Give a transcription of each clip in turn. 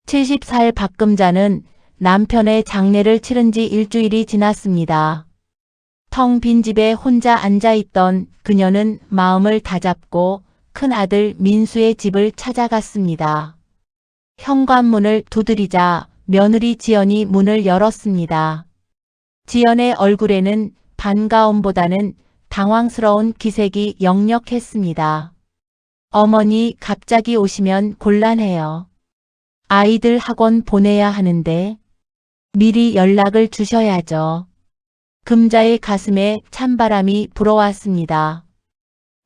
70살 박금자는 남편의 장례를 치른 지 일주일이 지났습니다. 텅 빈 집에 혼자 앉아있던 그녀는 마음을 다잡고 큰아들 민수의 집을 찾아갔습니다. 현관문을 두드리자 며느리 지연이 문을 열었습니다. 지연의 얼굴에는 반가움보다는 당황스러운 기색이 역력했습니다. 어머니 갑자기 오시면 곤란해요. 아이들 학원 보내야 하는데 미리 연락을 주셔야죠. 금자의 가슴에 찬바람이 불어왔습니다.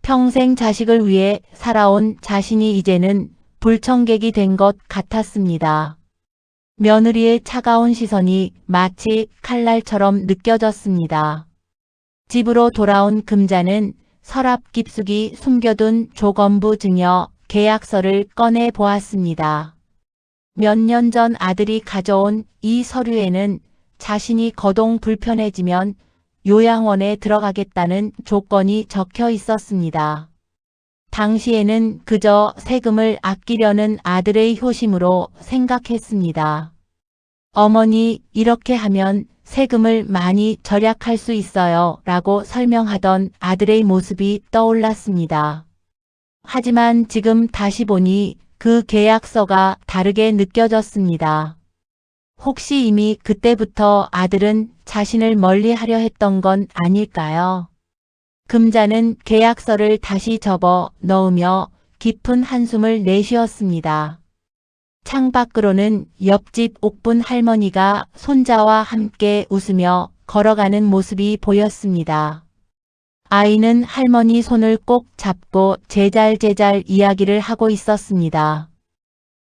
평생 자식을 위해 살아온 자신이 이제는 불청객이 된 것 같았습니다. 며느리의 차가운 시선이 마치 칼날처럼 느껴졌습니다. 집으로 돌아온 금자는 서랍 깊숙이 숨겨둔 조건부 증여 계약서를 꺼내 보았습니다. 몇 년 전 아들이 가져온 이 서류에는 자신이 거동 불편해지면 요양원에 들어가겠다는 조건이 적혀 있었습니다. 당시에는 그저 세금을 아끼려는 아들의 효심으로 생각했습니다. 어머니, 이렇게 하면 세금을 많이 절약할 수 있어요 라고 설명하던 아들의 모습이 떠올랐습니다. 하지만 지금 다시 보니 그 계약서가 다르게 느껴졌습니다. 혹시 이미 그때부터 아들은 자신을 멀리하려 했던 건 아닐까요? 금자는 계약서를 다시 접어 넣으며 깊은 한숨을 내쉬었습니다. 창밖으로는 옆집 옥분 할머니가 손자와 함께 웃으며 걸어가는 모습이 보였습니다. 아이는 할머니 손을 꼭 잡고 제잘제잘 이야기를 하고 있었습니다.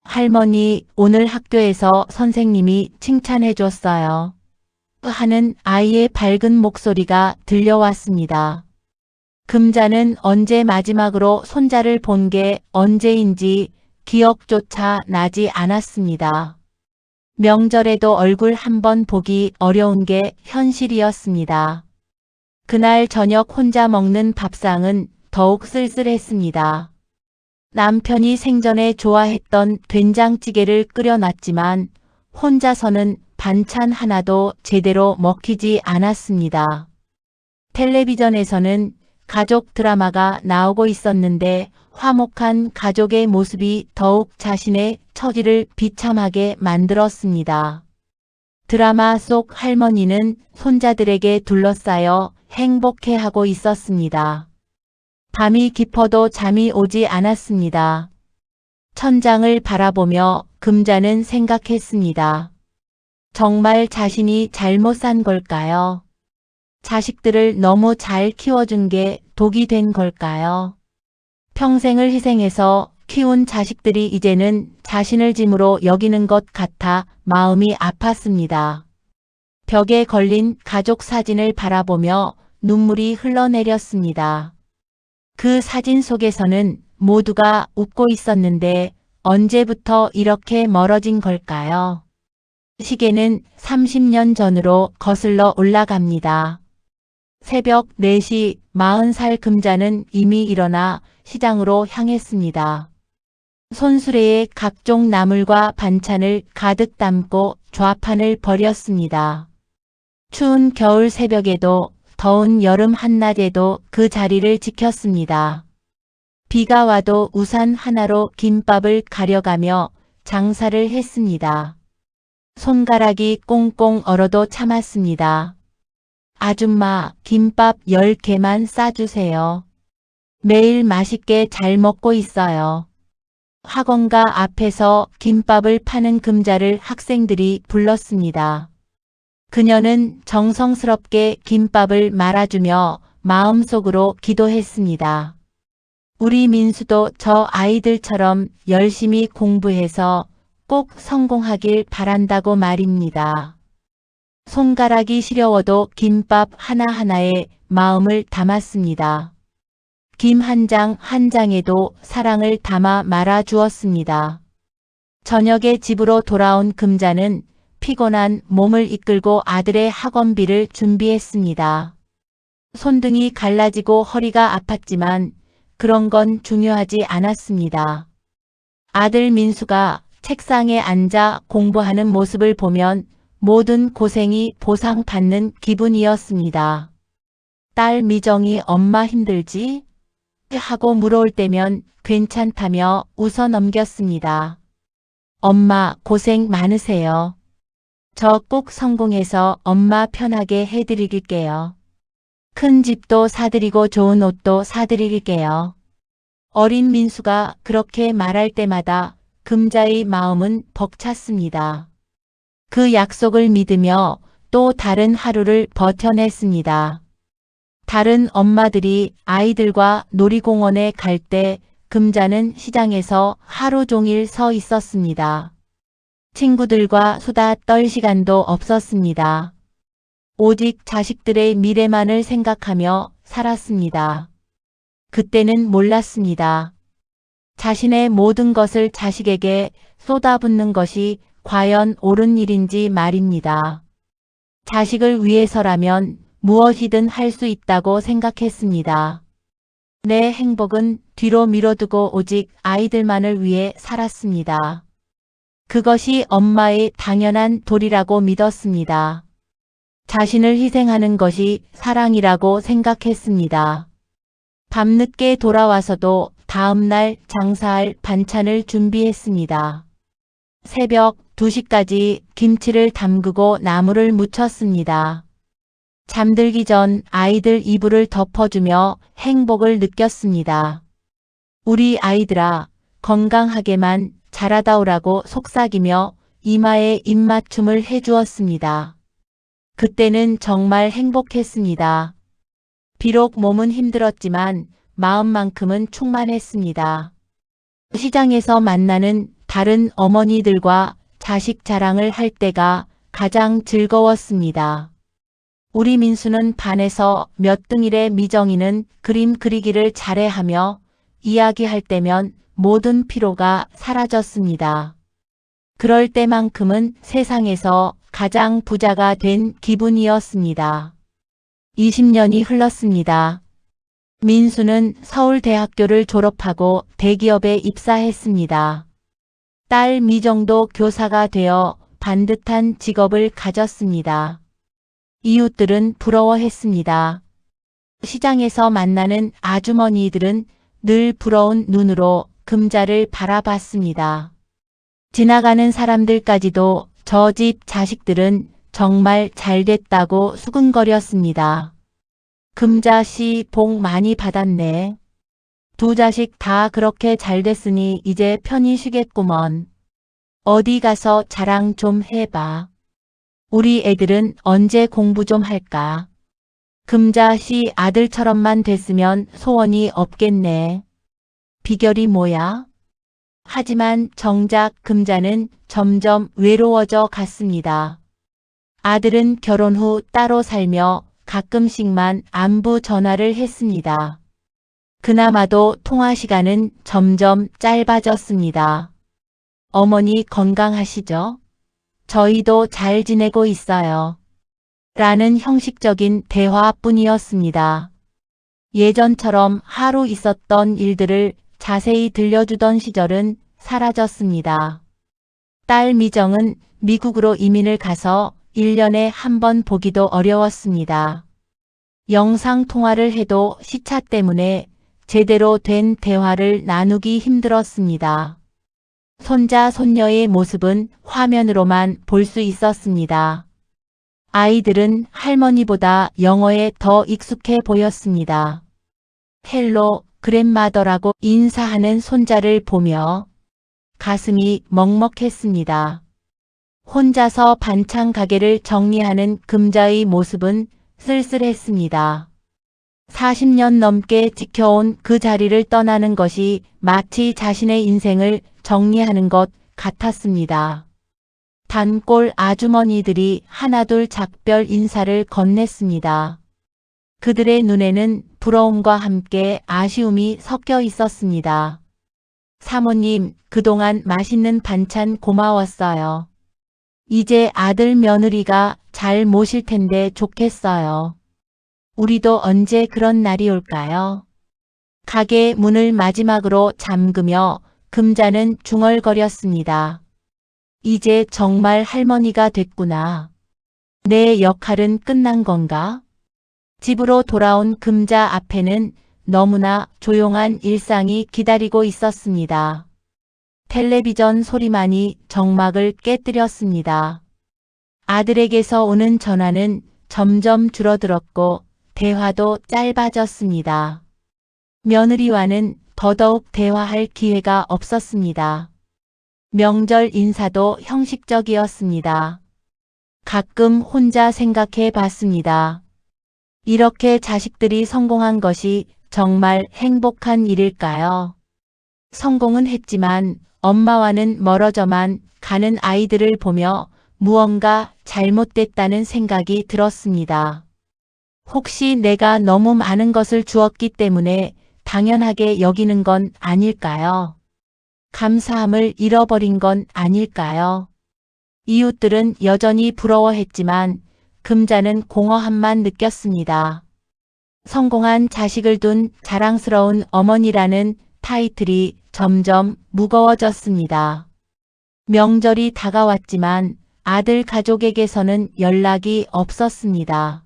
할머니, 오늘 학교에서 선생님이 칭찬해 줬어요. 하는 아이의 밝은 목소리가 들려왔습니다. 금자는 언제 마지막으로 손자를 본 게 언제인지 기억조차 나지 않았습니다. 명절에도 얼굴 한번 보기 어려운 게 현실이었습니다. 그날 저녁 혼자 먹는 밥상은 더욱 쓸쓸했습니다. 남편이 생전에 좋아했던 된장찌개를 끓여놨지만 혼자서는 반찬 하나도 제대로 먹히지 않았습니다. 텔레비전에서는 가족 드라마가 나오고 있었는데 화목한 가족의 모습이 더욱 자신의 처지를 비참하게 만들었습니다. 드라마 속 할머니는 손자들에게 둘러싸여 행복해하고 있었습니다. 밤이 깊어도 잠이 오지 않았습니다. 천장을 바라보며 금자는 생각했습니다. 정말 자신이 잘못 산 걸까요? 자식들을 너무 잘 키워준 게 독이 된 걸까요? 평생을 희생해서 키운 자식들이 이제는 자신을 짐으로 여기는 것 같아 마음이 아팠습니다. 벽에 걸린 가족 사진을 바라보며 눈물이 흘러내렸습니다. 그 사진 속에서는 모두가 웃고 있었는데 언제부터 이렇게 멀어진 걸까요? 시계는 30년 전으로 거슬러 올라갑니다. 새벽 4시 40살 금자는 이미 일어나 시장으로 향했습니다. 손수레에 각종 나물과 반찬을 가득 담고 좌판을 벌였습니다. 추운 겨울 새벽에도 더운 여름 한낮에도 그 자리를 지켰습니다. 비가 와도 우산 하나로 김밥을 가려가며 장사를 했습니다. 손가락이 꽁꽁 얼어도 참았습니다. 아줌마, 김밥 10개만 싸주세요. 매일 맛있게 잘 먹고 있어요. 학원가 앞에서 김밥을 파는 금자를 학생들이 불렀습니다. 그녀는 정성스럽게 김밥을 말아주며 마음속으로 기도했습니다. 우리 민수도 저 아이들처럼 열심히 공부해서 꼭 성공하길 바란다고 말입니다. 손가락이 시려워도 김밥 하나하나에 마음을 담았습니다. 김 한 장 한 장에도 사랑을 담아 말아주었습니다. 저녁에 집으로 돌아온 금자는 피곤한 몸을 이끌고 아들의 학원비를 준비했습니다. 손등이 갈라지고 허리가 아팠지만 그런 건 중요하지 않았습니다. 아들 민수가 책상에 앉아 공부하는 모습을 보면 모든 고생이 보상받는 기분이었습니다. 딸 미정이 엄마 힘들지? 하고 물어올 때면 괜찮다며 웃어 넘겼습니다. 엄마 고생 많으세요. 저 꼭 성공해서 엄마 편하게 해드릴게요. 큰 집도 사드리고 좋은 옷도 사드릴게요. 어린 민수가 그렇게 말할 때마다 금자의 마음은 벅찼습니다. 그 약속을 믿으며 또 다른 하루를 버텨냈습니다. 다른 엄마들이 아이들과 놀이공원에 갈 때 금자는 시장에서 하루 종일 서 있었습니다. 친구들과 수다 떨 시간도 없었습니다. 오직 자식들의 미래만을 생각하며 살았습니다. 그때는 몰랐습니다. 자신의 모든 것을 자식에게 쏟아붓는 것이 과연 옳은 일인지 말입니다. 자식을 위해서라면 무엇이든 할 수 있다고 생각했습니다. 내 행복은 뒤로 미뤄두고 오직 아이들만을 위해 살았습니다. 그것이 엄마의 당연한 도리라고 믿었습니다. 자신을 희생하는 것이 사랑이라고 생각했습니다. 밤늦게 돌아와서도 다음날 장사할 반찬을 준비했습니다. 새벽 2시까지 김치를 담그고 나물을 무쳤습니다. 잠들기 전 아이들 이불을 덮어주며 행복을 느꼈습니다. 우리 아이들아, 건강하게만 자라다오라고 속삭이며 이마에 입맞춤을 해주었습니다. 그때는 정말 행복했습니다. 비록 몸은 힘들었지만 마음만큼은 충만했습니다. 시장에서 만나는 다른 어머니들과 자식 자랑을 할 때가 가장 즐거웠습니다. 우리 민수는 반에서 몇 등이래, 미정이는 그림 그리기를 잘해하며 이야기할 때면 모든 피로가 사라졌습니다. 그럴 때만큼은 세상에서 가장 부자가 된 기분이었습니다. 20년이 흘렀습니다. 민수는 서울대학교를 졸업하고 대기업에 입사했습니다. 딸 미정도 교사가 되어 반듯한 직업을 가졌습니다. 이웃들은 부러워했습니다. 시장에서 만나는 아주머니들은 늘 부러운 눈으로 금자를 바라봤습니다. 지나가는 사람들까지도 저 집 자식들은 정말 잘됐다고 수근거렸습니다. 금자씨 복 많이 받았네. 두 자식 다 그렇게 잘됐으니 이제 편히 쉬겠구먼. 어디 가서 자랑 좀 해봐. 우리 애들은 언제 공부 좀 할까? 금자씨 아들처럼만 됐으면 소원이 없겠네. 비결이 뭐야? 하지만 정작 금자는 점점 외로워져 갔습니다. 아들은 결혼 후 따로 살며 가끔씩만 안부 전화를 했습니다. 그나마도 통화 시간은 점점 짧아졌습니다. 어머니 건강하시죠? 저희도 잘 지내고 있어요. 라는 형식적인 대화뿐이었습니다. 예전처럼 하루 있었던 일들을 자세히 들려주던 시절은 사라졌습니다. 딸 미정은 미국으로 이민을 가서 1년에 한 번 보기도 어려웠습니다. 영상통화를 해도 시차 때문에 제대로 된 대화를 나누기 힘들었습니다. 손자, 손녀의 모습은 화면으로만 볼 수 있었습니다. 아이들은 할머니보다 영어에 더 익숙해 보였습니다. 헬로 그랜마더라고 인사하는 손자를 보며 가슴이 먹먹했습니다. 혼자서 반찬 가게를 정리하는 금자의 모습은 쓸쓸했습니다. 40년 넘게 지켜온 그 자리를 떠나는 것이 마치 자신의 인생을 정리하는 것 같았습니다. 단골 아주머니들이 하나둘 작별 인사를 건넸습니다. 그들의 눈에는 부러움과 함께 아쉬움이 섞여 있었습니다. 사모님, 그동안 맛있는 반찬 고마웠어요. 이제 아들 며느리가 잘 모실 텐데 좋겠어요. 우리도 언제 그런 날이 올까요? 가게 문을 마지막으로 잠그며 금자는 중얼거렸습니다. 이제 정말 할머니가 됐구나. 내 역할은 끝난 건가? 집으로 돌아온 금자 앞에는 너무나 조용한 일상이 기다리고 있었습니다. 텔레비전 소리만이 정막을 깨뜨렸습니다. 아들에게서 오는 전화는 점점 줄어들었고 대화도 짧아졌습니다. 며느리와는 더더욱 대화할 기회가 없었습니다. 명절 인사도 형식적이었습니다. 가끔 혼자 생각해 봤습니다. 이렇게 자식들이 성공한 것이 정말 행복한 일일까요? 성공은 했지만 엄마와는 멀어져만 가는 아이들을 보며 무언가 잘못됐다는 생각이 들었습니다. 혹시 내가 너무 많은 것을 주었기 때문에 당연하게 여기는 건 아닐까요? 감사함을 잃어버린 건 아닐까요? 이웃들은 여전히 부러워했지만 금자는 공허함만 느꼈습니다. 성공한 자식을 둔 자랑스러운 어머니라는 타이틀이 점점 무거워졌습니다. 명절이 다가왔지만 아들 가족에게서는 연락이 없었습니다.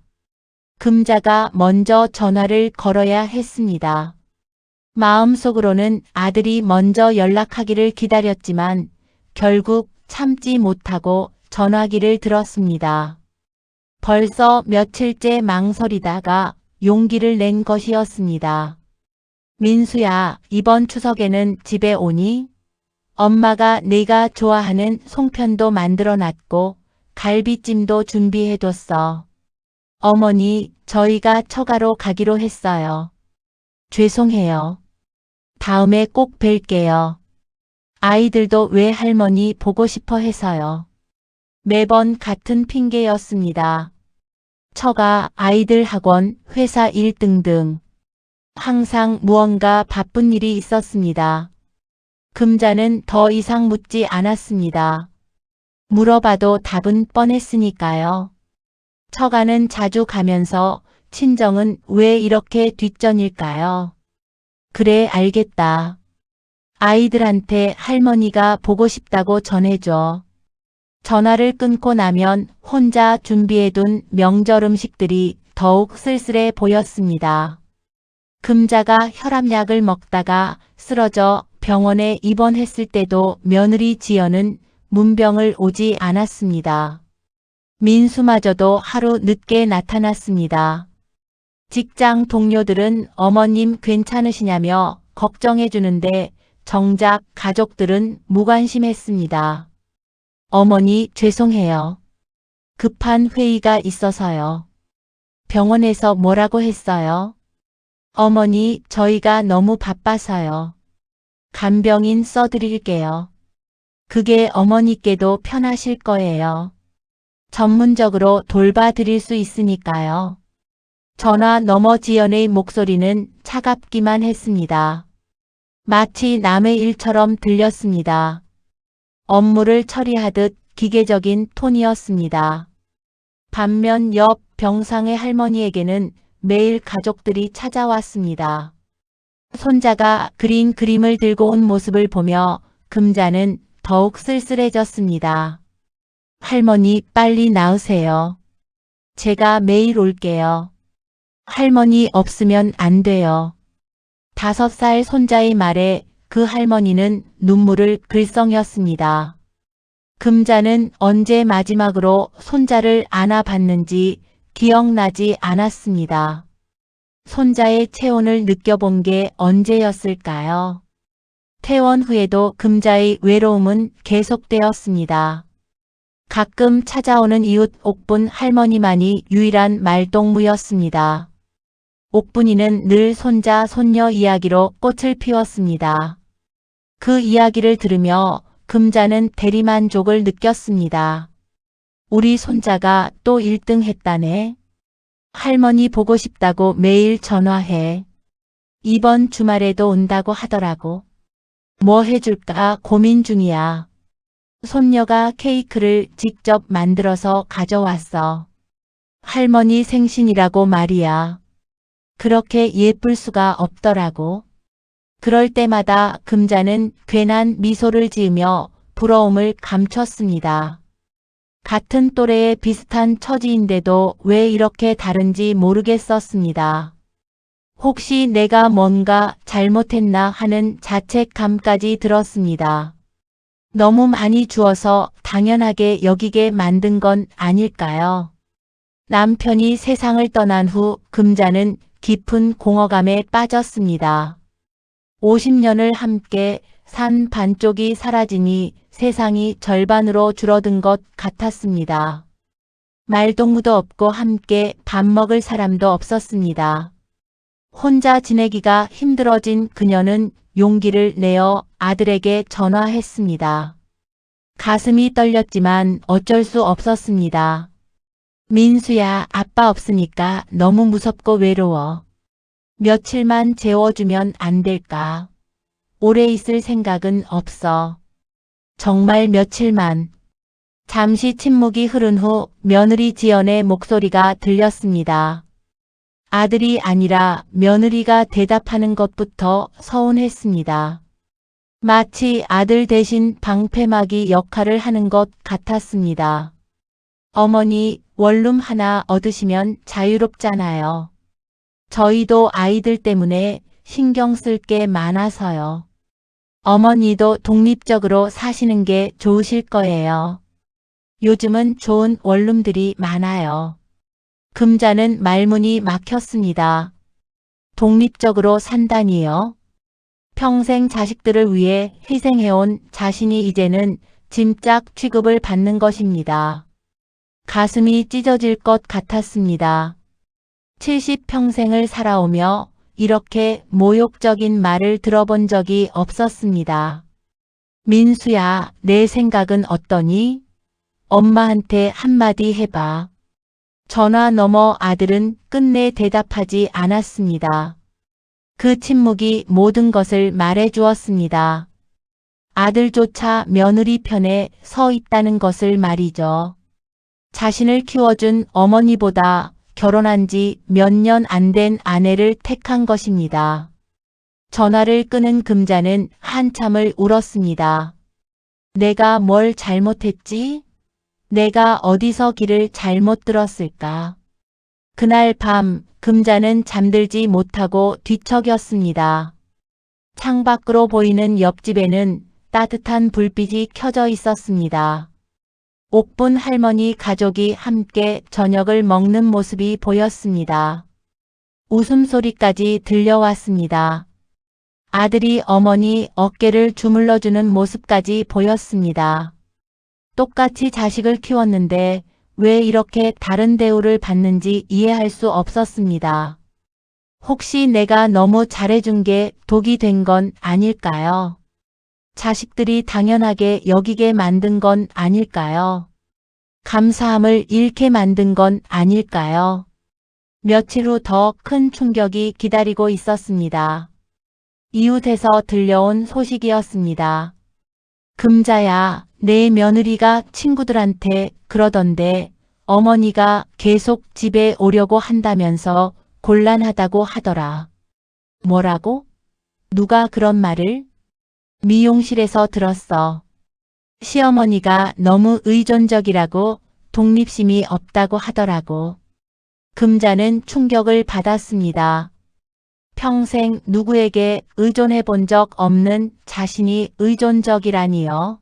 금자가 먼저 전화를 걸어야 했습니다. 마음속으로는 아들이 먼저 연락하기를 기다렸지만 결국 참지 못하고 전화기를 들었습니다. 벌써 며칠째 망설이다가 용기를 낸 것이었습니다. 민수야, 이번 추석에는 집에 오니? 엄마가 네가 좋아하는 송편도 만들어 놨고 갈비찜도 준비해뒀어. 어머니, 저희가 처가로 가기로 했어요. 죄송해요. 다음에 꼭 뵐게요. 아이들도 외할머니 보고 싶어 해서요. 매번 같은 핑계였습니다. 처가, 아이들 학원, 회사 일 등등. 항상 무언가 바쁜 일이 있었습니다. 금자는 더 이상 묻지 않았습니다. 물어봐도 답은 뻔했으니까요. 처가는 자주 가면서 친정은 왜 이렇게 뒷전일까요? 그래, 알겠다. 아이들한테 할머니가 보고 싶다고 전해줘. 전화를 끊고 나면 혼자 준비해둔 명절 음식들이 더욱 쓸쓸해 보였습니다. 금자가 혈압약을 먹다가 쓰러져 병원에 입원했을 때도 며느리 지연은 문병을 오지 않았습니다. 민수마저도 하루 늦게 나타났습니다. 직장 동료들은 어머님 괜찮으시냐며 걱정해 주는데 정작 가족들은 무관심했습니다. 어머니 죄송해요. 급한 회의가 있어서요. 병원에서 뭐라고 했어요? 어머니 저희가 너무 바빠서요. 간병인 써드릴게요. 그게 어머니께도 편하실 거예요. 전문적으로 돌봐드릴 수 있으니까요. 전화 너머 지연의 목소리는 차갑기만 했습니다. 마치 남의 일처럼 들렸습니다. 업무를 처리하듯 기계적인 톤이었습니다. 반면 옆 병상의 할머니에게는 매일 가족들이 찾아왔습니다. 손자가 그린 그림을 들고 온 모습을 보며 금자는 더욱 쓸쓸해졌습니다. 할머니 빨리 나으세요. 제가 매일 올게요. 할머니 없으면 안 돼요. 5살 손자의 말에 그 할머니는 눈물을 글썽였습니다. 금자는 언제 마지막으로 손자를 안아봤는지 기억나지 않았습니다. 손자의 체온을 느껴본 게 언제였을까요? 퇴원 후에도 금자의 외로움은 계속되었습니다. 가끔 찾아오는 이웃 옥분 할머니만이 유일한 말동무였습니다. 옥분이는 늘 손자, 손녀 이야기로 꽃을 피웠습니다. 그 이야기를 들으며 금자는 대리만족을 느꼈습니다. 우리 손자가 또 1등 했다네. 할머니 보고 싶다고 매일 전화해. 이번 주말에도 온다고 하더라고. 뭐 해줄까 고민 중이야. 손녀가 케이크를 직접 만들어서 가져왔어. 할머니 생신이라고 말이야. 그렇게 예쁠 수가 없더라고. 그럴 때마다 금자는 괜한 미소를 지으며 부러움을 감췄습니다. 같은 또래의 비슷한 처지인데도 왜 이렇게 다른지 모르겠었습니다. 혹시 내가 뭔가 잘못했나 하는 자책감까지 들었습니다. 너무 많이 주어서 당연하게 여기게 만든 건 아닐까요? 남편이 세상을 떠난 후 금자는 깊은 공허감에 빠졌습니다. 50년을 함께 산 반쪽이 사라지니 세상이 절반으로 줄어든 것 같았습니다. 말동무도 없고 함께 밥 먹을 사람도 없었습니다. 혼자 지내기가 힘들어진 그녀는 용기를 내어 아들에게 전화했습니다. 가슴이 떨렸지만 어쩔 수 없었습니다. 민수야, 아빠 없으니까 너무 무섭고 외로워. 며칠만 재워주면 안 될까? 오래 있을 생각은 없어. 정말 며칠만. 잠시 침묵이 흐른 후 며느리 지연의 목소리가 들렸습니다. 아들이 아니라 며느리가 대답하는 것부터 서운했습니다. 마치 아들 대신 방패막이 역할을 하는 것 같았습니다. 어머니, 원룸 하나 얻으시면 자유롭잖아요. 저희도 아이들 때문에 신경 쓸 게 많아서요. 어머니도 독립적으로 사시는 게 좋으실 거예요. 요즘은 좋은 원룸들이 많아요. 금자는 말문이 막혔습니다. 독립적으로 산다니요? 평생 자식들을 위해 희생해온 자신이 이제는 짐짝 취급을 받는 것입니다. 가슴이 찢어질 것 같았습니다. 70평생을 살아오며 이렇게 모욕적인 말을 들어본 적이 없었습니다. 민수야, 내 생각은 어떠니? 엄마한테 한마디 해봐. 전화 너머 아들은 끝내 대답하지 않았습니다. 그 침묵이 모든 것을 말해 주었습니다. 아들조차 며느리 편에 서 있다는 것을 말이죠. 자신을 키워준 어머니보다 결혼한 지 몇 년 안 된 아내를 택한 것입니다. 전화를 끊은 금자는 한참을 울었습니다. 내가 뭘 잘못했지? 내가 어디서 길을 잘못 들었을까? 그날 밤 금자는 잠들지 못하고 뒤척였습니다. 창밖으로 보이는 옆집에는 따뜻한 불빛이 켜져 있었습니다. 옥분 할머니 가족이 함께 저녁을 먹는 모습이 보였습니다. 웃음소리까지 들려왔습니다. 아들이 어머니 어깨를 주물러주는 모습까지 보였습니다. 똑같이 자식을 키웠는데 왜 이렇게 다른 대우를 받는지 이해할 수 없었습니다. 혹시 내가 너무 잘해준 게 독이 된 건 아닐까요? 자식들이 당연하게 여기게 만든 건 아닐까요? 감사함을 잃게 만든 건 아닐까요? 며칠 후 더 큰 충격이 기다리고 있었습니다. 이웃에서 들려온 소식이었습니다. 금자야, 내 며느리가 친구들한테 그러던데 어머니가 계속 집에 오려고 한다면서 곤란하다고 하더라. 뭐라고? 누가 그런 말을? 미용실에서 들었어. 시어머니가 너무 의존적이라고 독립심이 없다고 하더라고. 금자는 충격을 받았습니다. 평생 누구에게 의존해 본 적 없는 자신이 의존적이라니요.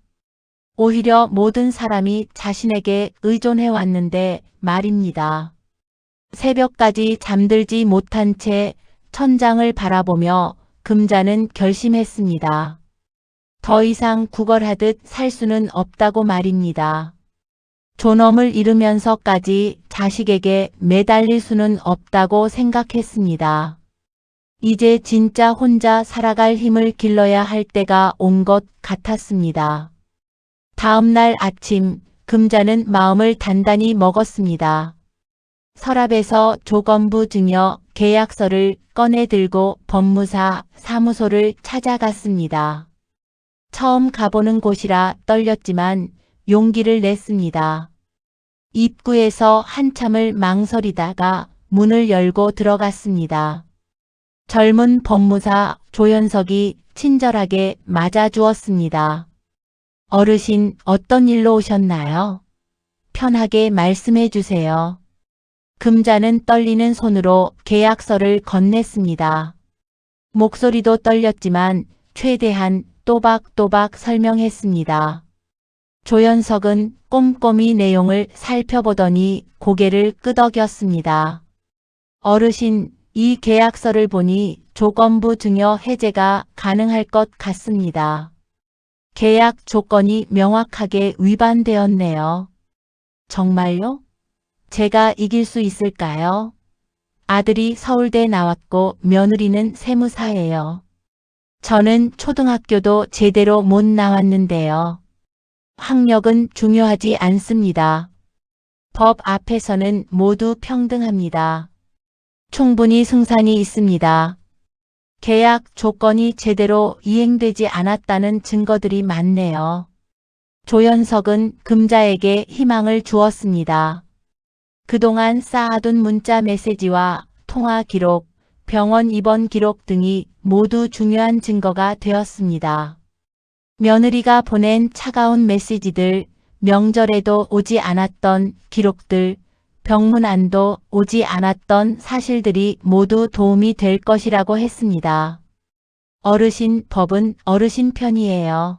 오히려 모든 사람이 자신에게 의존해 왔는데 말입니다. 새벽까지 잠들지 못한 채 천장을 바라보며 금자는 결심했습니다. 더 이상 구걸하듯 살 수는 없다고 말입니다. 존엄을 잃으면서까지 자식에게 매달릴 수는 없다고 생각했습니다. 이제 진짜 혼자 살아갈 힘을 길러야 할 때가 온 것 같았습니다. 다음 날 아침 금자는 마음을 단단히 먹었습니다. 서랍에서 조건부 증여 계약서를 꺼내 들고 법무사 사무소를 찾아갔습니다. 처음 가보는 곳이라 떨렸지만 용기를 냈습니다. 입구에서 한참을 망설이다가 문을 열고 들어갔습니다. 젊은 법무사 조현석이 친절하게 맞아주었습니다. 어르신, 어떤 일로 오셨나요? 편하게 말씀해 주세요. 금자는 떨리는 손으로 계약서를 건넸습니다. 목소리도 떨렸지만 최대한 또박또박 설명했습니다. 조연석은 꼼꼼히 내용을 살펴보더니 고개를 끄덕였습니다. 어르신, 이 계약서를 보니 조건부 증여 해제가 가능할 것 같습니다. 계약 조건이 명확하게 위반되었네요. 정말요? 제가 이길 수 있을까요? 아들이 서울대 나왔고 며느리는 세무사예요. 저는 초등학교도 제대로 못 나왔는데요. 학력은 중요하지 않습니다. 법 앞에서는 모두 평등합니다. 충분히 승산이 있습니다. 계약 조건이 제대로 이행되지 않았다는 증거들이 많네요. 조연석은 금자에게 희망을 주었습니다. 그동안 쌓아둔 문자 메시지와 통화 기록, 병원 입원 기록 등이 모두 중요한 증거가 되었습니다. 며느리가 보낸 차가운 메시지들, 명절에도 오지 않았던 기록들, 병문안도 오지 않았던 사실들이 모두 도움이 될 것이라고 했습니다. 어르신, 법은 어르신 편이에요.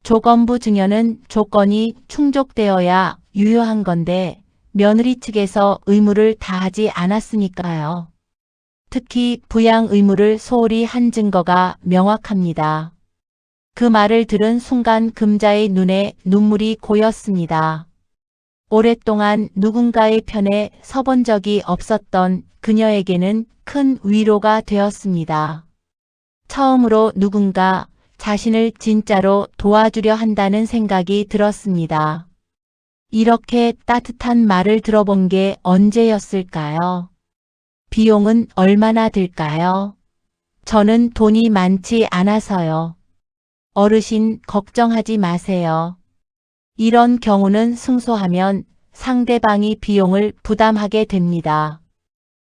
조건부 증여는 조건이 충족되어야 유효한 건데 며느리 측에서 의무를 다하지 않았으니까요. 특히 부양 의무를 소홀히 한 증거가 명확합니다. 그 말을 들은 순간 금자의 눈에 눈물이 고였습니다. 오랫동안 누군가의 편에 서본 적이 없었던 그녀에게는 큰 위로가 되었습니다. 처음으로 누군가 자신을 진짜로 도와주려 한다는 생각이 들었습니다. 이렇게 따뜻한 말을 들어본 게 언제였을까요? 비용은 얼마나 들까요? 저는 돈이 많지 않아서요. 어르신, 걱정하지 마세요. 이런 경우는 승소하면 상대방이 비용을 부담하게 됩니다.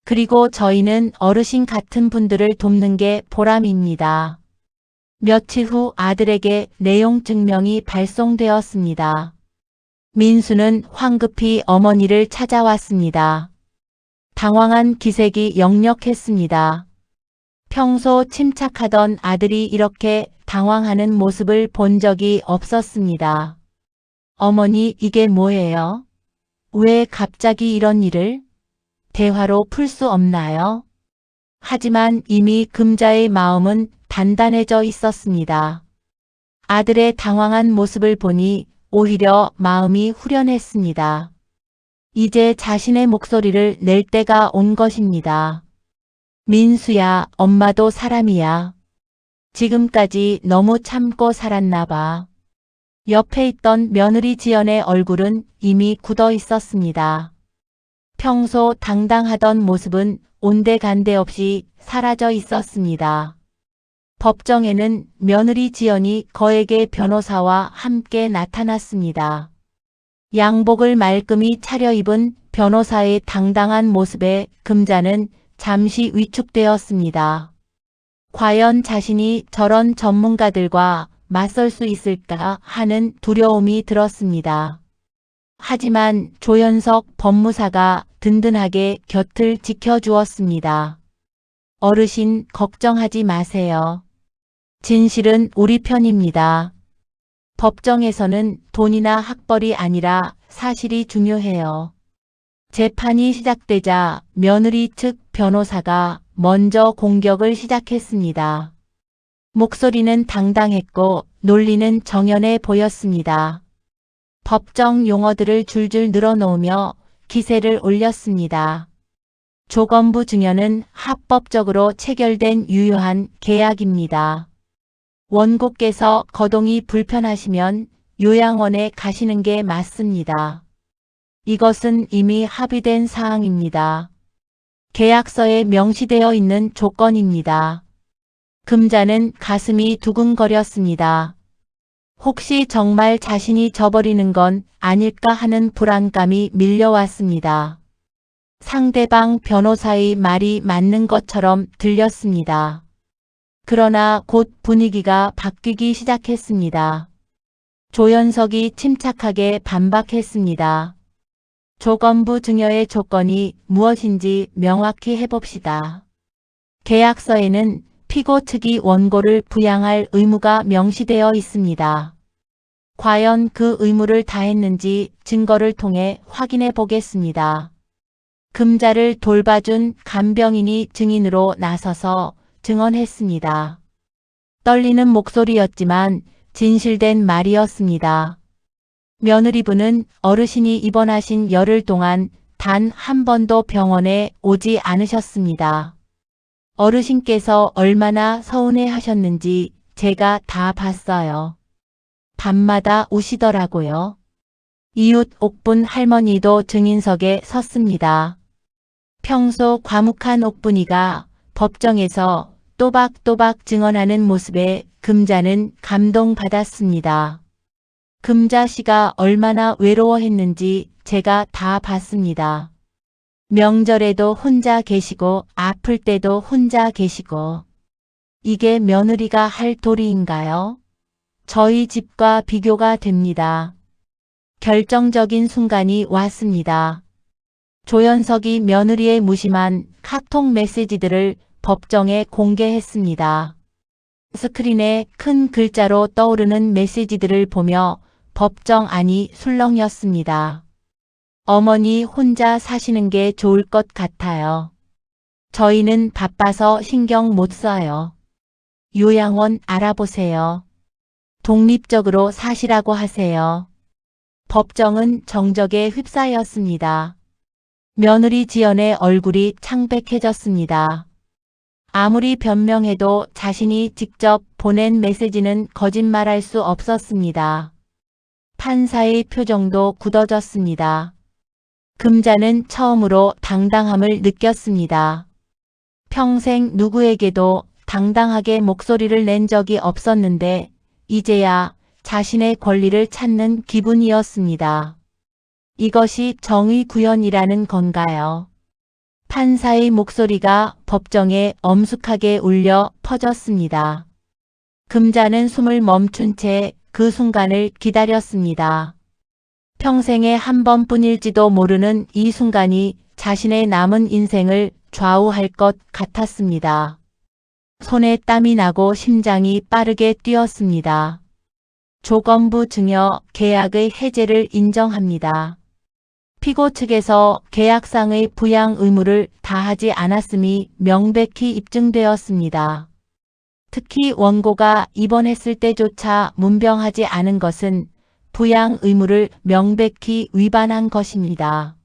그리고 저희는 어르신 같은 분들을 돕는 게 보람입니다. 며칠 후 아들에게 내용 증명이 발송되었습니다. 민수는 황급히 어머니를 찾아왔습니다. 당황한 기색이 역력했습니다. 평소 침착하던 아들이 이렇게 당황하는 모습을 본 적이 없었습니다. 어머니, 이게 뭐예요? 왜 갑자기 이런 일을? 대화로 풀 수 없나요? 하지만 이미 금자의 마음은 단단해져 있었습니다. 아들의 당황한 모습을 보니 오히려 마음이 후련했습니다. 이제 자신의 목소리를 낼 때가 온 것입니다. 민수야, 엄마도 사람이야. 지금까지 너무 참고 살았나 봐. 옆에 있던 며느리 지연의 얼굴은 이미 굳어 있었습니다. 평소 당당하던 모습은 온데간데 없이 사라져 있었습니다. 법정에는 며느리 지연이 거액의 변호사와 함께 나타났습니다. 양복을 말끔히 차려입은 변호사의 당당한 모습에 금자는 잠시 위축되었습니다. 과연 자신이 저런 전문가들과 맞설 수 있을까 하는 두려움이 들었습니다. 하지만 조연석 법무사가 든든하게 곁을 지켜주었습니다. 어르신, 걱정하지 마세요. 진실은 우리 편입니다. 법정에서는 돈이나 학벌이 아니라 사실이 중요해요. 재판이 시작되자 며느리 측 변호사가 먼저 공격을 시작했습니다. 목소리는 당당했고 논리는 정연해 보였습니다. 법정 용어들을 줄줄 늘어놓으며 기세를 올렸습니다. 조건부 증여는 합법적으로 체결된 유효한 계약입니다. 원고께서 거동이 불편하시면 요양원에 가시는 게 맞습니다. 이것은 이미 합의된 사항입니다. 계약서에 명시되어 있는 조건입니다. 금자는 가슴이 두근거렸습니다. 혹시 정말 자신이 져버리는 건 아닐까 하는 불안감이 밀려왔습니다. 상대방 변호사의 말이 맞는 것처럼 들렸습니다. 그러나 곧 분위기가 바뀌기 시작했습니다. 조연석이 침착하게 반박했습니다. 조건부 증여의 조건이 무엇인지 명확히 해봅시다. 계약서에는 피고 측이 원고를 부양할 의무가 명시되어 있습니다. 과연 그 의무를 다했는지 증거를 통해 확인해 보겠습니다. 금자를 돌봐준 간병인이 증인으로 나서서 증언했습니다. 떨리는 목소리였지만 진실된 말이었습니다. 며느리분은 어르신이 입원하신 열흘 동안 단 한 번도 병원에 오지 않으셨습니다. 어르신께서 얼마나 서운해 하셨는지 제가 다 봤어요. 밤마다 우시더라고요. 이웃 옥분 할머니도 증인석에 섰습니다. 평소 과묵한 옥분이가 법정에서 또박또박 증언하는 모습에 금자는 감동받았습니다. 금자 씨가 얼마나 외로워했는지 제가 다 봤습니다. 명절에도 혼자 계시고 아플 때도 혼자 계시고. 이게 며느리가 할 도리인가요? 저희 집과 비교가 됩니다. 결정적인 순간이 왔습니다. 조연석이 며느리의 무심한 카톡 메시지들을 법정에 공개했습니다. 스크린에 큰 글자로 떠오르는 메시지들을 보며 법정 안이 술렁였습니다. 어머니 혼자 사시는 게 좋을 것 같아요. 저희는 바빠서 신경 못 써요. 요양원 알아보세요. 독립적으로 사시라고 하세요. 법정은 정적에 휩싸였습니다. 며느리 지연의 얼굴이 창백해졌습니다. 아무리 변명해도 자신이 직접 보낸 메시지는 거짓말할 수 없었습니다. 판사의 표정도 굳어졌습니다. 금자는 처음으로 당당함을 느꼈습니다. 평생 누구에게도 당당하게 목소리를 낸 적이 없었는데 이제야 자신의 권리를 찾는 기분이었습니다. 이것이 정의 구현이라는 건가요? 판사의 목소리가 법정에 엄숙하게 울려 퍼졌습니다. 금자는 숨을 멈춘 채 그 순간을 기다렸습니다. 평생에 한 번뿐일지도 모르는 이 순간이 자신의 남은 인생을 좌우할 것 같았습니다. 손에 땀이 나고 심장이 빠르게 뛰었습니다. 조건부 증여 계약의 해제를 인정합니다. 피고 측에서 계약상의 부양 의무를 다하지 않았음이 명백히 입증되었습니다. 특히 원고가 입원했을 때조차 문병하지 않은 것은 부양 의무를 명백히 위반한 것입니다.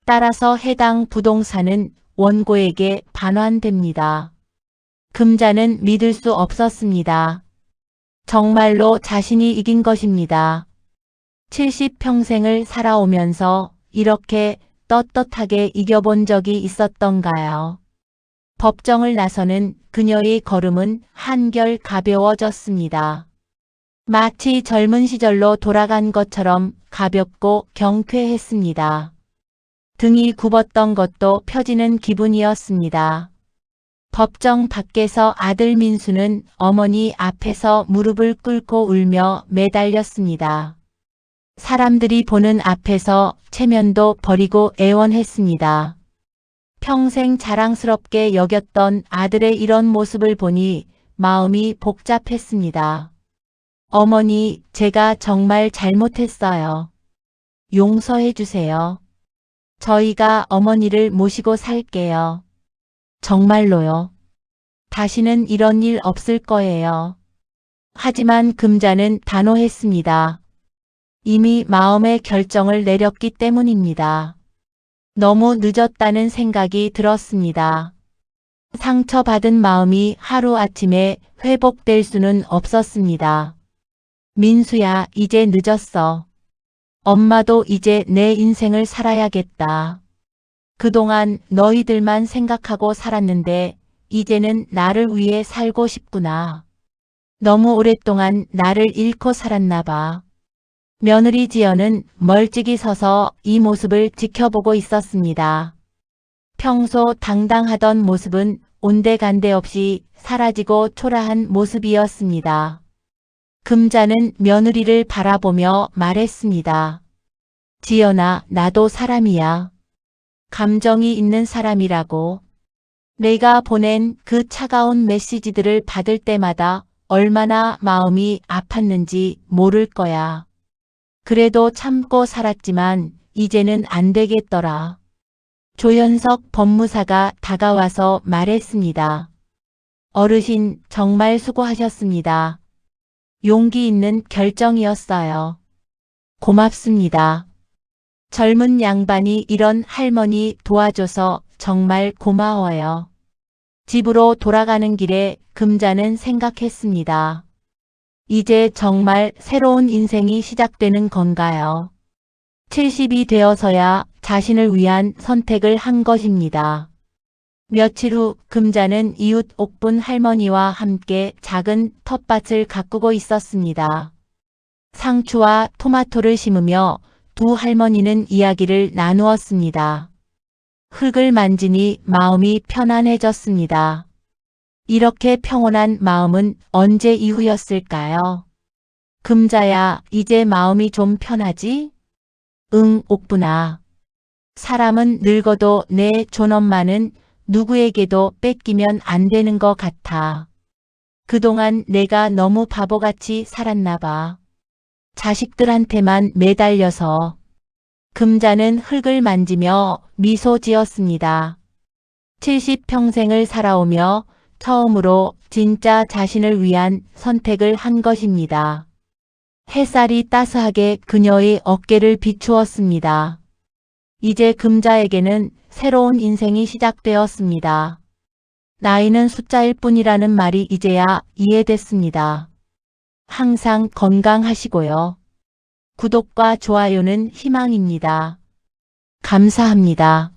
따라서 해당 부동산은 원고에게 반환됩니다. 금자는 믿을 수 없었습니다. 정말로 자신이 이긴 것입니다. 70평생을 살아오면서 이렇게 떳떳하게 이겨본 적이 있었던가요? 법정을 나서는 그녀의 걸음은 한결 가벼워졌습니다. 마치 젊은 시절로 돌아간 것처럼 가볍고 경쾌했습니다. 등이 굽었던 것도 펴지는 기분이었습니다. 법정 밖에서 아들 민수는 어머니 앞에서 무릎을 꿇고 울며 매달렸습니다. 사람들이 보는 앞에서 체면도 버리고 애원했습니다. 평생 자랑스럽게 여겼던 아들의 이런 모습을 보니 마음이 복잡했습니다. 어머니, 제가 정말 잘못했어요. 용서해 주세요. 저희가 어머니를 모시고 살게요. 정말로요. 다시는 이런 일 없을 거예요. 하지만 금자는 단호했습니다. 이미 마음의 결정을 내렸기 때문입니다. 너무 늦었다는 생각이 들었습니다. 상처받은 마음이 하루아침에 회복될 수는 없었습니다. 민수야, 이제 늦었어. 엄마도 이제 내 인생을 살아야겠다. 그동안 너희들만 생각하고 살았는데 이제는 나를 위해 살고 싶구나. 너무 오랫동안 나를 잃고 살았나 봐. 며느리 지연은 멀찍이 서서 이 모습을 지켜보고 있었습니다. 평소 당당하던 모습은 온데간데 없이 사라지고 초라한 모습이었습니다. 금자는 며느리를 바라보며 말했습니다. 지연아, 나도 사람이야. 감정이 있는 사람이라고. 내가 보낸 그 차가운 메시지들을 받을 때마다 얼마나 마음이 아팠는지 모를 거야. 그래도 참고 살았지만 이제는 안 되겠더라. 조현석 법무사가 다가와서 말했습니다. 어르신 정말 수고하셨습니다. 용기 있는 결정이었어요. 고맙습니다. 젊은 양반이 이런 할머니 도와줘서 정말 고마워요. 집으로 돌아가는 길에 금자는 생각했습니다. 이제 정말 새로운 인생이 시작되는 건가요? 70이 되어서야 자신을 위한 선택을 한 것입니다. 며칠 후 금자는 이웃 옥분 할머니와 함께 작은 텃밭을 가꾸고 있었습니다. 상추와 토마토를 심으며 두 할머니는 이야기를 나누었습니다. 흙을 만지니 마음이 편안해졌습니다. 이렇게 평온한 마음은 언제 이후였을까요? 금자야, 이제 마음이 좀 편하지? 응, 옥분아. 사람은 늙어도 내 존엄만은 누구에게도 뺏기면 안 되는 것 같아. 그동안 내가 너무 바보같이 살았나 봐. 자식들한테만 매달려서. 금자는 흙을 만지며 미소 지었습니다. 70평생을 살아오며 처음으로 진짜 자신을 위한 선택을 한 것입니다. 햇살이 따스하게 그녀의 어깨를 비추었습니다. 이제 금자에게는 새로운 인생이 시작되었습니다. 나이는 숫자일 뿐이라는 말이 이제야 이해됐습니다. 항상 건강하시고요. 구독과 좋아요는 희망입니다. 감사합니다.